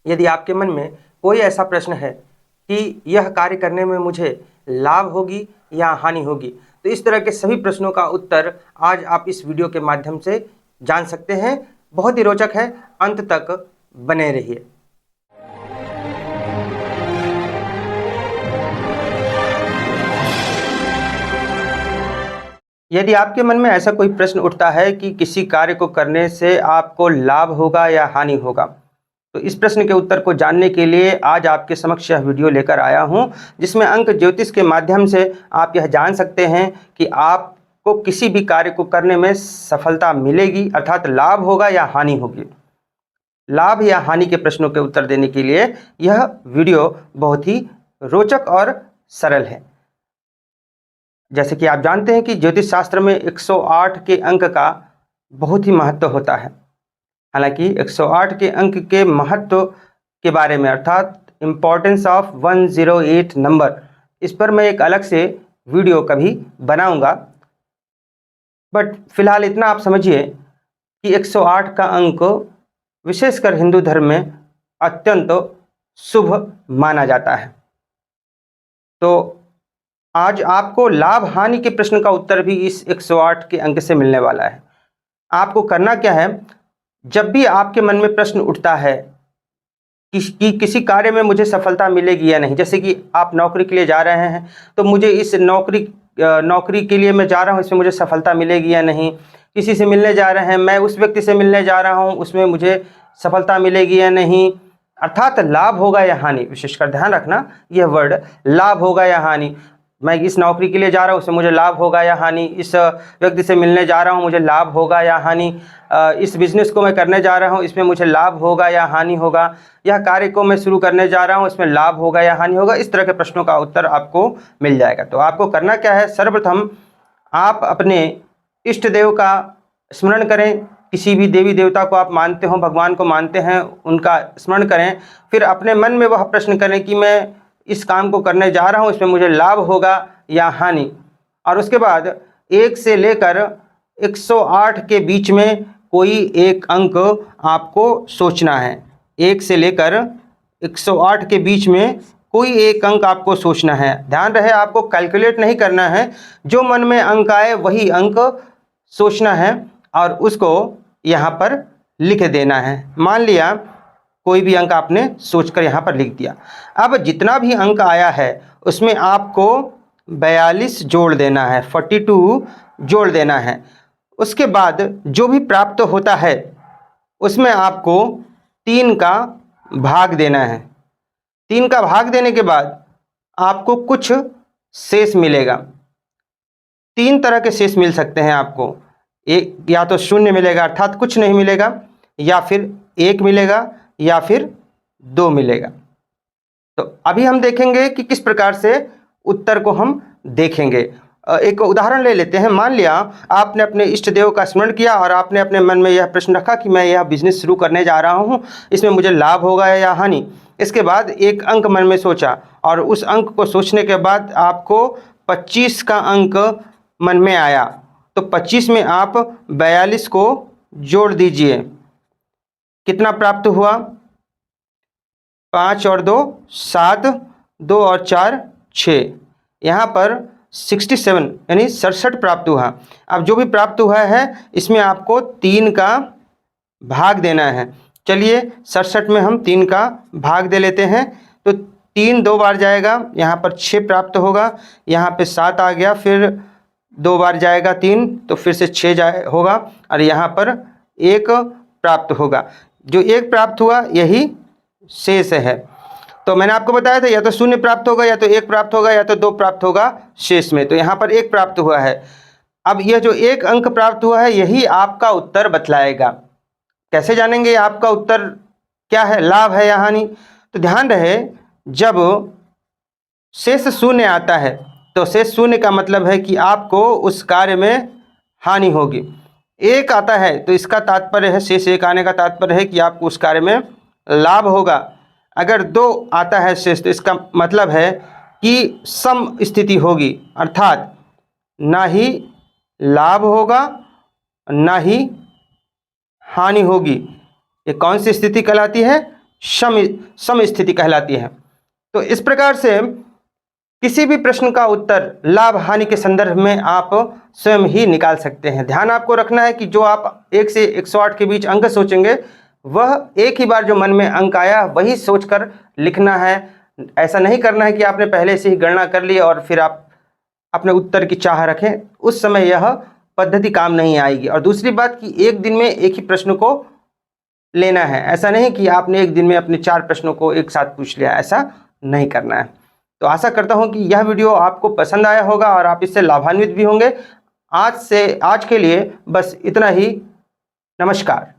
यदि आपके मन में कोई ऐसा प्रश्न है कि यह कार्य करने में मुझे लाभ होगी या हानि होगी, तो इस तरह के सभी प्रश्नों का उत्तर आज आप इस वीडियो के माध्यम से जान सकते हैं। बहुत ही रोचक है, अंत तक बने रहिए। यदि आपके मन में ऐसा कोई प्रश्न उठता है कि किसी कार्य को करने से आपको लाभ होगा या हानि होगा, तो इस प्रश्न के उत्तर को जानने के लिए आज आपके समक्ष यह वीडियो लेकर आया हूं, जिसमें अंक ज्योतिष के माध्यम से आप यह जान सकते हैं कि आपको किसी भी कार्य को करने में सफलता मिलेगी, अर्थात लाभ होगा या हानि होगी। लाभ या हानि के प्रश्नों के उत्तर देने के लिए यह वीडियो बहुत ही रोचक और सरल है। जैसे कि आप जानते हैं कि ज्योतिष शास्त्र में 108 के अंक का बहुत ही महत्व होता है। हालांकि 108 के अंक के महत्व के बारे में, अर्थात इम्पोर्टेंस ऑफ 108 नंबर, इस पर मैं एक अलग से वीडियो कभी बनाऊंगा। बट फिलहाल इतना आप समझिए कि 108 का अंक विशेषकर हिंदू धर्म में अत्यंत शुभ माना जाता है। तो आज आपको लाभ हानि के प्रश्न का उत्तर भी इस 108 के अंक से मिलने वाला है। आपको करना क्या है, जब भी आपके मन में प्रश्न उठता है कि किसी कार्य में मुझे सफलता मिलेगी या नहीं, जैसे कि आप नौकरी के लिए जा रहे हैं तो मुझे इस नौकरी के लिए मैं जा रहा हूँ, इसमें मुझे सफलता मिलेगी या नहीं। किसी से मिलने जा रहे हैं, मैं उस व्यक्ति से मिलने जा रहा हूँ, उसमें मुझे सफलता मिलेगी या नहीं, अर्थात लाभ होगा या हानि। विशेषकर ध्यान रखना, यह वर्ड लाभ होगा या हानि। मैं इस नौकरी के लिए जा रहा हूँ, उसमें मुझे लाभ होगा या हानि। इस व्यक्ति से मिलने जा रहा हूँ, मुझे लाभ होगा या हानि। इस बिजनेस को मैं करने जा रहा हूँ, इसमें मुझे लाभ होगा या हानि होगा। यह कार्य को मैं शुरू करने जा रहा हूँ, इसमें लाभ होगा या हानि होगा। इस तरह के प्रश्नों का उत्तर आपको मिल जाएगा। तो आपको करना क्या है, सर्वप्रथम आप अपने इष्ट देव का स्मरण करें। किसी भी देवी देवता को आप मानते हो, भगवान को मानते हैं, उनका स्मरण करें। फिर अपने मन में वह प्रश्न करें कि मैं इस काम को करने जा रहा हूँ, इसमें मुझे लाभ होगा या हानि। और उसके बाद 1 से लेकर 108 के बीच में कोई एक अंक आपको सोचना है। 1 से लेकर 108 के बीच में कोई एक अंक आपको सोचना है। ध्यान रहे, आपको कैलकुलेट नहीं करना है, जो मन में अंक आए वही अंक सोचना है और उसको यहाँ पर लिख देना है। मान लिया कोई भी अंक आपने सोचकर यहाँ पर लिख दिया। अब जितना भी अंक आया है उसमें आपको 42 जोड़ देना है, 42 जोड़ देना है। उसके बाद जो भी प्राप्त होता है उसमें आपको 3 का भाग देना है। 3 का भाग देने के बाद आपको कुछ शेष मिलेगा। 3 तरह के शेष मिल सकते हैं आपको। एक, या तो शून्य मिलेगा अर्थात कुछ नहीं मिलेगा, या फिर 1 मिलेगा, या फिर 2 मिलेगा। तो अभी हम देखेंगे कि किस प्रकार से उत्तर को हम देखेंगे। एक उदाहरण ले लेते हैं। मान लिया आपने अपने इष्ट देव का स्मरण किया और आपने अपने मन में यह प्रश्न रखा कि मैं यह बिजनेस शुरू करने जा रहा हूं, इसमें मुझे लाभ होगा या हानि। इसके बाद एक अंक मन में सोचा और उस अंक को सोचने के बाद आपको 25 का अंक मन में आया, तो 25 में आप 42 को जोड़ दीजिए। कितना प्राप्त हुआ? 5 और 2 7, 2 और 4 6, यहाँ पर 67 यानी 67 प्राप्त हुआ। अब जो भी प्राप्त हुआ है इसमें आपको 3 का भाग देना है। चलिए 67 में हम 3 का भाग दे लेते हैं। तो 3 2 बार जाएगा, यहाँ पर 6 प्राप्त होगा, यहाँ पे 7 आ गया, फिर 2 बार जाएगा 3, तो फिर से 6 होगा, और यहाँ पर 1 प्राप्त होगा। जो 1 प्राप्त हुआ यही शेष है। तो मैंने आपको बताया था या तो 0 प्राप्त होगा, या तो 1 प्राप्त होगा, या तो 2 प्राप्त होगा शेष में। तो यहाँ पर 1 प्राप्त हुआ है। अब यह जो 1 अंक प्राप्त हुआ है यही आपका उत्तर बतलाएगा। कैसे जानेंगे आपका उत्तर क्या है, लाभ है या हानि? तो ध्यान रहे, जब शेष 0 आता है तो शेष 0 का मतलब है कि आपको उस कार्य में हानि होगी। 1 आता है तो इसका तात्पर्य है, शेष 1 आने का तात्पर्य है कि आपको उस कार्य में लाभ होगा। अगर 2 आता है शेष, तो इसका मतलब है कि सम स्थिति होगी, अर्थात ना ही लाभ होगा ना ही हानि होगी। ये कौन सी स्थिति कहलाती है? सम स्थिति कहलाती है। तो इस प्रकार से किसी भी प्रश्न का उत्तर लाभ हानि के संदर्भ में आप स्वयं ही निकाल सकते हैं। ध्यान आपको रखना है कि जो आप 1 से 108 के बीच अंक सोचेंगे, वह एक ही बार जो मन में अंक आया वही सोचकर लिखना है। ऐसा नहीं करना है कि आपने पहले से ही गणना कर ली और फिर आप अपने उत्तर की चाह रखें, उस समय यह पद्धति काम नहीं आएगी। और दूसरी बात कि एक दिन में एक ही प्रश्न को लेना है, ऐसा नहीं कि आपने एक दिन में अपने 4 प्रश्नों को एक साथ पूछ लिया, ऐसा नहीं करना है। तो आशा करता हूं कि यह वीडियो आपको पसंद आया होगा और आप इससे लाभान्वित भी होंगे। आज के लिए बस इतना ही। नमस्कार।